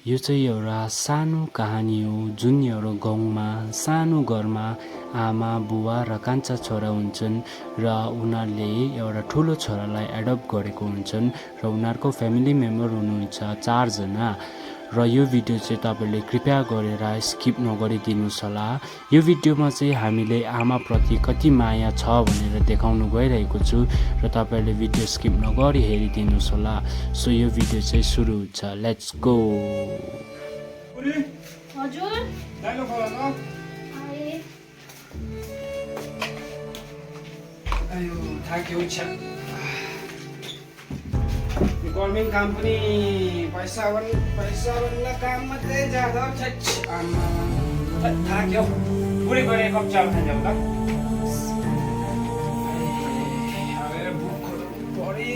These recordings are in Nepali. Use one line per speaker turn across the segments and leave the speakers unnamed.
यो चाहिँ एउटा सानो कहानी हो जुन एउटा गाउँमा सानो घरमा आमा बुवा र कान्छा छोरा हुन्छन् र उनीहरूले एउटा ठुलो छोरालाई एडप्ट गरेको हुन्छन् र उनीहरूको फ्यामिली मेम्बर हुनुहुन्छ 4 जना र यो भिडियो चाहिँ तपाईँले कृपया गरेर स्किप नगरिदिनुहोस् होला। यो भिडियोमा चाहिँ हामीले आमाप्रति कति माया छ भनेर देखाउनु गइरहेको छु र तपाईँले भिडियो स्किप नगरी हेरिदिनुहोस् होला। सो यो भिडियो चाहिँ सुरु हुन्छ। Let's go.
हजुर
गभर्मेन्ट काम पनि पैसा भन्दा काम मात्रै जाँदा थाक्यो। पुरै गएर कप चाल खान्छ त बुकहरू पढे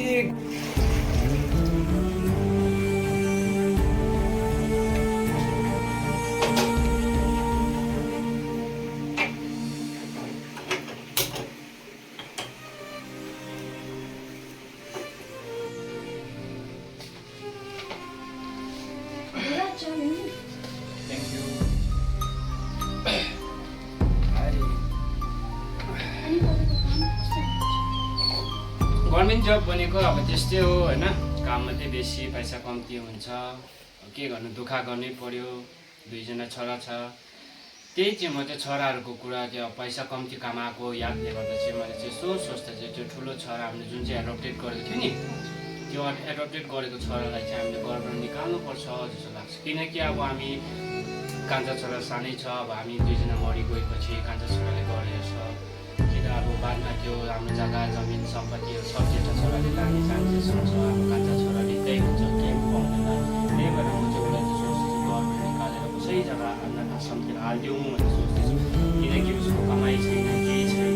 गभर्मेन्ट जब भनेको अब त्यस्तै हो होइन। काम मात्रै बेसी पैसा कम्ती हुन्छ। के गर्नु, दुःख गर्नै पर्यो। 2 जना छोरा छ। त्यही चाहिँ म चाहिँ छोराहरूको कुरा त्यो पैसा कम्ती कमाएको यादले गर्दा चाहिँ मैले चाहिँ सोच्दा चाहिँ त्यो ठुलो छोरा हामीले जुन चाहिँ एडप्टेड गरेको थियो नि, त्यो एडप्टेड गरेको छोरालाई चाहिँ हामीले घरबाट निकाल्नुपर्छ जस्तो लाग्छ। किनकि अब हामी कान्छा छोरा सानै छ, अब हामी 2 जना मरि गएपछि कान्छा छोराले गरेछ किन अब बादमा त्यो हाम्रो जग्गा जमिन सम्पत्तिहरू सब जेठा छोराले लाने चान्सेस हुन्छ। अब कान्छा छोराले त्यही हुन्छ, केही पाउँदैन। त्यही भएर म चाहिँ उसलाई चाहिँ सोच्दैछु घरबाट निकालेर कसै जग्गा अनाथ आश्रमतिर हालिदिउँ भनेर सोच्दैछु। किनकि उसको कमाइ छैन, केही छैन,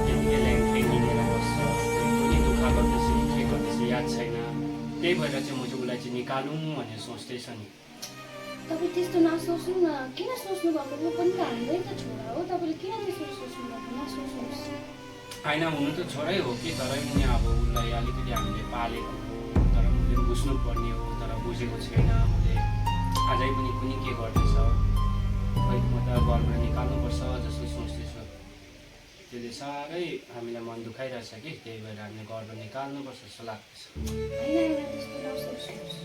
त्यतिकै ल्याङफ्याङ हिँडेर बस्छ, कुनै दुःख गर्दैछ के गर्दैछ याद छैन। त्यही भएर चाहिँ म चाहिँ उसलाई चाहिँ निकालौँ भनेर सोच्दैछु नि।
तपाईँ त्यस्तो नसोच्नु न। किन सोच्नु भएको? म पनि त हाम्रै त छोरा हो। तपाईँले किन त्यसरी सोच्नु भएको? नसोच्नुहोस्।
होइन, हुनु त छोरै हो कि, तर पनि अब उसलाई अलिकति हामीले पालेको हो, तर उसले बुझ्नुपर्ने हो, तर बुझेको छैन। उसले अझै पनि कुनै के गर्दैछ, खै म त घरबाट निकाल्नुपर्छ जस्तो सोच्दैछु। त्यसले साह्रै हामीलाई मन दुखाइरहेछ कि, त्यही भएर हामीले घरबाट निकाल्नुपर्छ जस्तो लाग्दैछ।
होइन त्यस्तो नसोच्नुहोस्।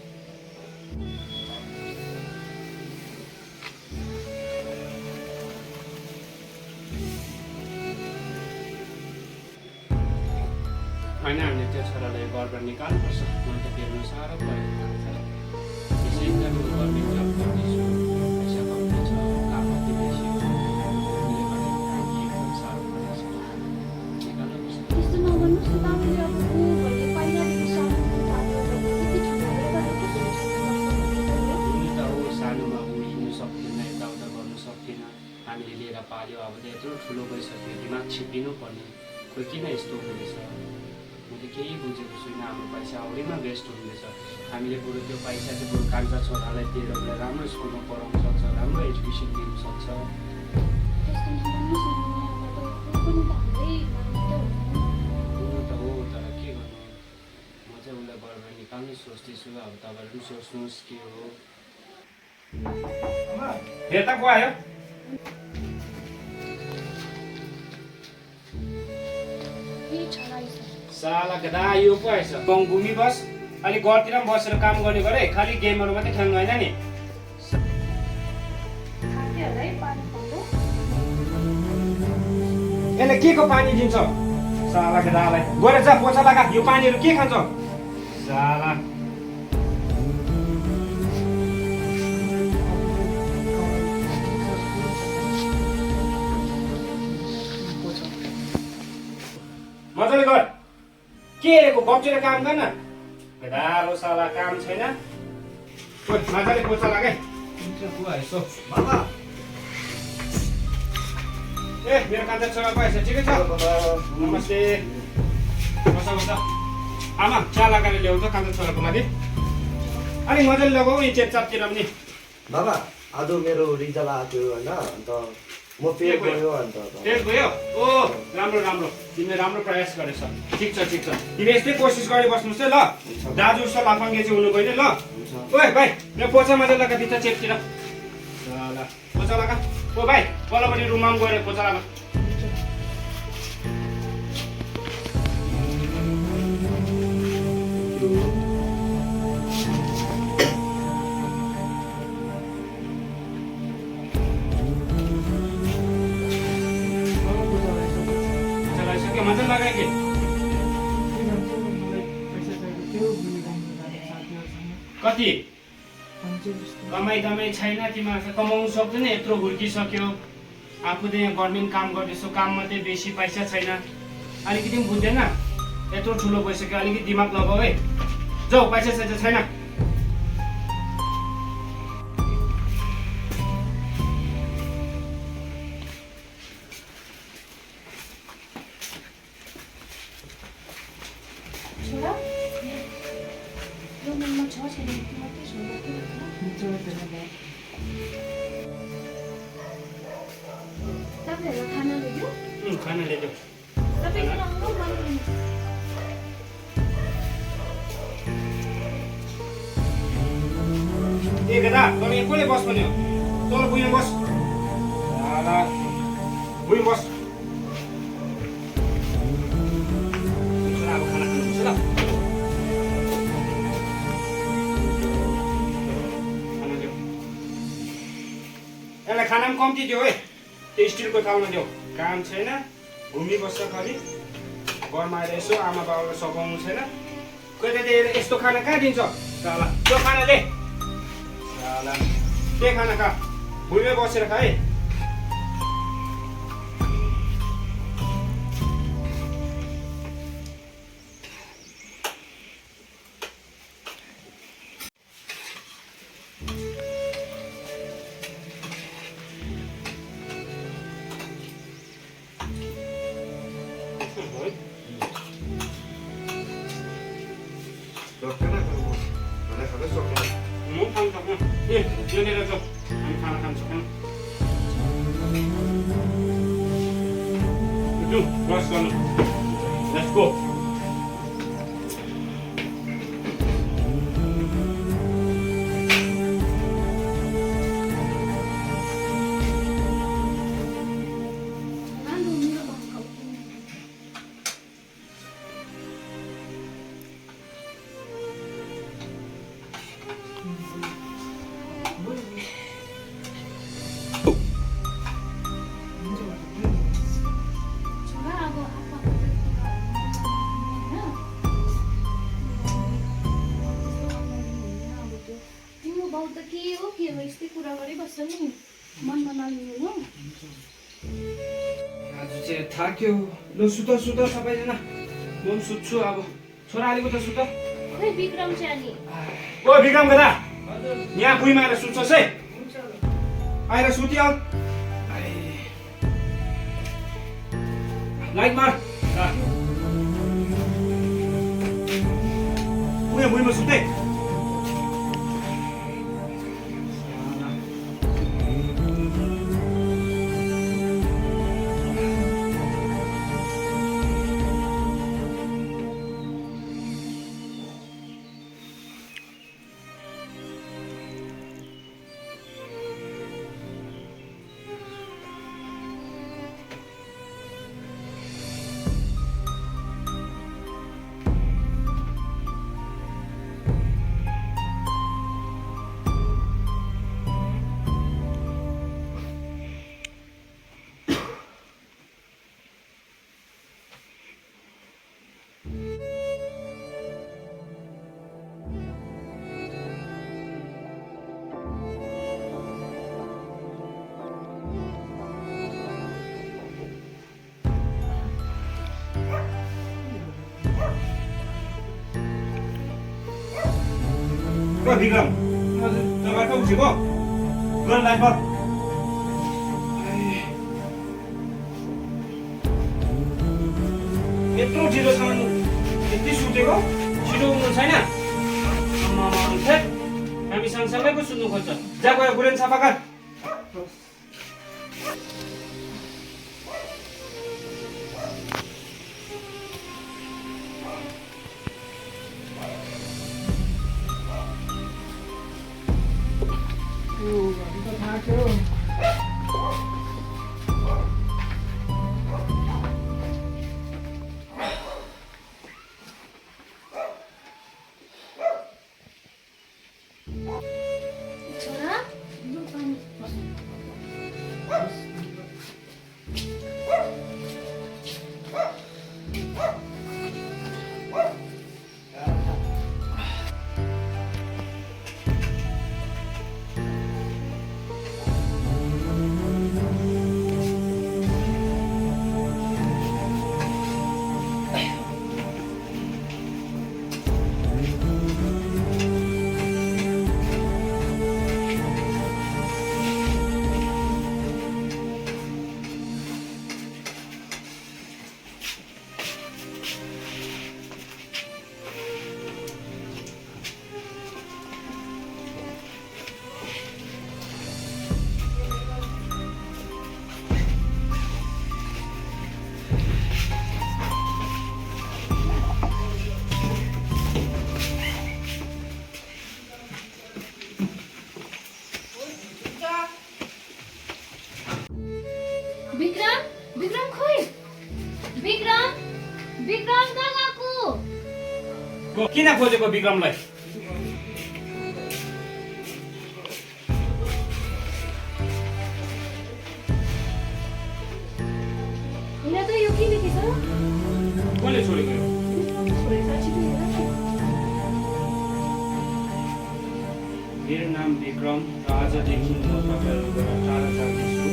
होइन, हामीले त्यो छोरालाई घरबाट निकाल्नुपर्छ। मलाई त हेर्नु साह्रो परेको त्यसै कारण गभर्मेन्ट जब गर्दैछु, पैसा कम्ती छ, काम मात्रै बेसी हो, त्यसले गर्दाखेरि एकदम साह्रो परेको छ। निकाल्नुपर्छ।
त्यस्तो नगर्नुहोस् न। तपाईँले अब ऊ भन्ने पहिलादेखि सानो उठाएको त्यति छोडेर तपाईँ कसरी छोड्नु
हुनु त हो, सानोमा ऊ हिँड्नु सक्दैन, यताउता गर्नु सक्दैन, हामीले लिएर पाल्यो। अब त यत्रो ठुलो भइसक्यो, दिमाग छिप्पिनु पर्ने। खोइ किन यस्तो हुँदैछ, मैले केही बुझेको छुइनँ। हाम्रो पैसा औरैमा वेस्ट हुँदैछ। हामीले बरु त्यो पैसा चाहिँ बरु कान्छा छोरालाई दिएर उसलाई राम्रो स्कुलमा पढाउनु सक्छ, राम्रो एजुकेसन दिनु सक्छ।
त्यस्तो नगर्नुहोस् न। ऊ पनि त हाम्रै
हुनु त हो, तर के गर्नु, म चाहिँ उसलाई घरबाट निकाल्नु सोच्दैछु। अब तपाईँहरू पनि सोच्नुहोस् के हो। यता को आयो? साला गधा यो पो आएछ। गाउँ घुमी बस, अलिक घरतिर पनि बसेर काम गर्ने गरे, खालि गेमहरू मात्रै खेल्नु होइन नि। यसले के को पानी दिन्छ साला गधालाई? गएर जा पोछा लगा, यो पानीहरू के खान्छ साला। मजाले गर, के हेरेको बच्चेर काम गर्न गधारो साला, काम छैन। मजाले पोछा लगाए।
बाबा
ए मेरो कान्छा छोरा पो आएछ। ठिकै छ? नमस्ते। बस आमा चिया लगाएर ल्याउँछ कान्छा छोराको लागि। अलिक मजाले लगाऊ नि चेपचापतिर पनि।
बाबा आज मेरो रिजल्ट आयो होइन, अन्त म फेल गयो अन्त।
फेल गयो? ओ राम्रो राम्रो, तिमीले राम्रो प्रयास गरेछ। ठिक छ ठिक छ, तिमी यस्तै कोसिस गरी बस्नुहोस् है ल। दाजु उसको लाफाङ्गे चाहिँ हुनु गयो ल। ओए भाइ यो पोचा मात्रै लगा भित्र चेपतिर ल पोचा लगा ओ भाइ पल्लोपट्टि रुममा पनि गएर पोचा लगा लगाइसक्यो मजा लगायो कि कति कमाइ दमाई छैन तिमीहरू कमाउनु सक्दैन यत्रो हुर्किसक्यो आफू त यहाँ गभर्मेन्ट काम गर्दैछौ काम मात्रै बेसी पैसा छैन अलिकति पनि बुझ्दैन यत्रो ठुलो भइसक्यो अलिकति दिमाग लगाऊ है जाऊ पैसा छैन
छोरा यो मनमा छ छैन मात्रै छोरा तपाईँहरू खाना ल्यायो
खाना ल्याइदेऊ
तपाईँ राम्रो बनाउनु
ए दादा तपाईँ यहाँ कसले बस भन्यो तल बुझ्नु बस ल बुझ्नु बस अब खाना खानुपर्छ ल खाना देऊ यसलाई खाना पनि कम्ती दियो है त्यो स्टिलको थालमा देऊ काम छैन घुमिबस्छ खालि घरमा आएर यसो आमा बाबालाई सघाउनु छैन कोही त यस्तो खाना कहाँ दिन्छ ल त्यो खाना ले ल त्यही खाना खा भुइँमै बसेर खा है म खानु सक्नु ए यो लिएर जाऊ हामी खाना खान सक्छौँ जाऊ ब्रस गर्नु लेट्स गो
यस्तै कुरा गरिबस्छ नि मनमा नलिनु
आज चाहिँ थाक्यो ल सुत सुत सबैजना म पनि सुत्छु अब छोरा अलिकति सुत
खोइ विक्रम चाहिँ अनि
ओ विक्रम दादा यहाँ भुइँमा आएर सुत्छस् है आएर सुतिहाल लाइट मार उयो भुइँमा सुत्दै विक्रम तपाईँ उठेको गन लाइट बल यत्रो ढिलोसम्म यति सुतेको छिटो उठ्नु छैन हामी सँगसँगै पो सुत्नु खोज्छ जा गयो गुरेन सफा गर
छोरा लु पानी विक्रम विक्रम खोइ विक्रम विक्रम कहाँ गएको
किन खोजेको विक्रमलाई?
हेर त यो के लेखेछ
कसले छोडेको यो? मेरो नाम विक्रम र आजदेखि म तपाईँहरूबाट टाढा जाँदैछु।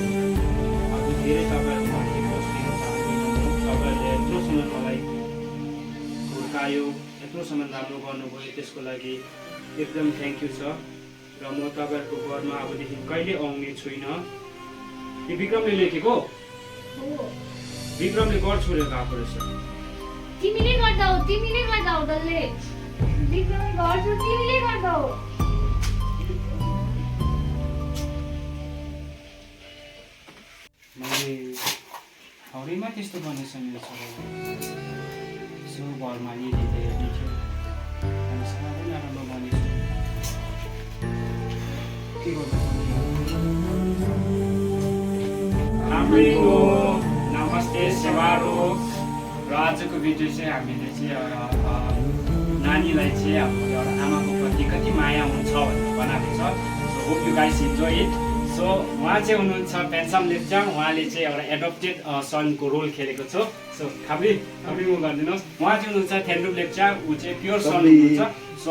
अब धेरै तपाईँहरूमाथि बस्दिन चाहदिनँ। तपाईँहरूले यत्रोसम्म मलाई हुर्कायो, यत्रोसम्म राम्रो गर्नुभयो, त्यसको लागि एकदम थ्याङ्क यू छ। र म तपाईँहरूको घरमा अबदेखि कहिले आउने छुइनँ। यो विक्रमले लेखेको? विक्रमले घर छोडेर गएको रहेछ।
तिमीले गर्दा हो डल्ले विक्रम घर छ तिमीले गर्दा हो
मैले हौडैमा त्यस्तो गर्नेछ मेरो छोराले। यसो घरमा लिँदै हेर्ने थियो, अनि साह्रै नराम्रो भनेछु। के गर्नु? राम्रै हो, नमस्ते सेवारो। र आजको भिडियो चाहिँ हामीले चाहिँ नानीलाई चाहिँ अब एउटा आमाको प्रति कति माया हुन्छ भनेर बनाएको छ। So hope you guys enjoy it. So उहाँ चाहिँ हुनुहुन्छ पेन्साम लेप्चा। उहाँले चाहिँ एउटा एडप्टेड सनको रोल खेलेको छ। सो खाब्री म गरिदिनुहोस्। उहाँ चाहिँ हुनुहुन्छ थेन्डुप लेप्चा, ऊ चाहिँ प्योर सन हुनुहुन्छ। सो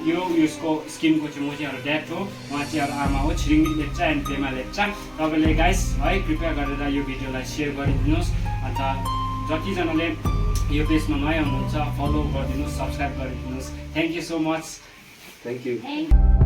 यो उसको स्किमको चाहिँ म चाहिँ एउटा ड्याड हो। उहाँ चाहिँ एउटा आमा हो, छिरिङ लेप्चा एन्ड प्रेमा लेप्चा। तपाईँले गाइस है कृपया गरेर यो भिडियोलाई सेयर गरिदिनुहोस्। अन्त जतिजनाले यो पेजमा नयाँ हुनुहुन्छ फलो गरिदिनुहोस्, सब्सक्राइब गरिदिनुहोस्। Thank you so much.
Thank you.